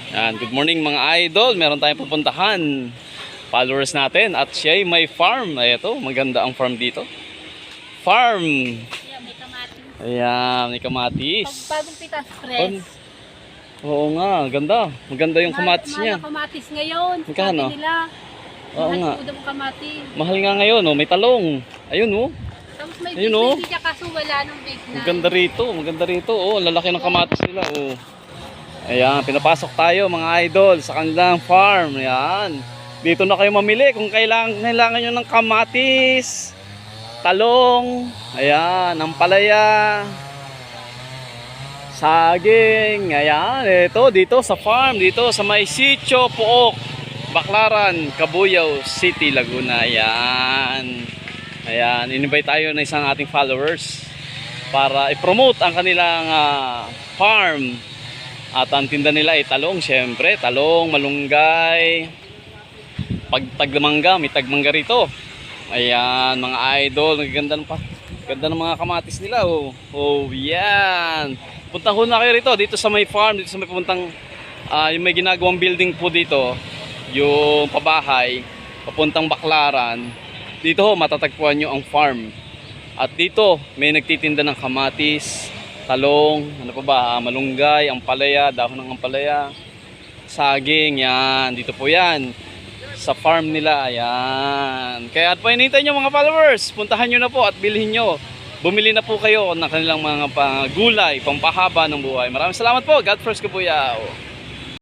Yan, good morning mga idol. Meron tayong pupuntahan. Followers natin at siya ay may farm. Ay, ito, maganda ang farm dito. Farm. Yeah, may kamatis. Ayan, may kamatis. Bagong pitas, fresh. Oo nga, ganda. Maganda yung kamatis niya. Mahal kamatis ngayon. Magkano? Sabi nila. Oo Mahal nga. po daw ang kamatis. Mahal nga ngayon, oh. May talong. Ayun, oh. Tapos may Ayun, big oh. baby niya kaso wala nung big na. Maganda rito, maganda rito. Oh, lalaki ng kamatis nila, oh. Ayan, pinapasok tayo mga idol sa kanilang farm. Ayan. Dito na kayo mamili kung kailangan nyo ng kamatis, talong, ayan, ampalaya, saging, ayan, ito dito sa farm, dito sa may sitio, Pook, Baclaran, Cabuyao City, Laguna. Ayan. Ayan, in-invite tayo ng isang ating followers para i-promote ang kanilang farm. At ang tinda nila ay talong, syempre, talong, malunggay, pag tagmangga, may tagmangga rito. Ayan, mga idol, ganda ng mga kamatis nila, oh. Oh, yan. Punta ho na kayo rito, dito sa may farm, dito sa may pupuntang, yung may ginagawang building po dito, yung pabahay, papuntang Baclaran. Dito ho, matatagpuan nyo ang farm. At dito, may nagtitinda ng kamatis, talong, ano pa ba, malunggay, ampalaya, dahon ng ampalaya, saging, yan. Dito po yan, sa farm nila, ayan. Kaya at pa hinihintay nyo mga followers, puntahan nyo na po at bilhin nyo. Bumili na po kayo ng kanilang mga gulay, pampahaba ng buhay. Maraming salamat po. God first, Cabuyao.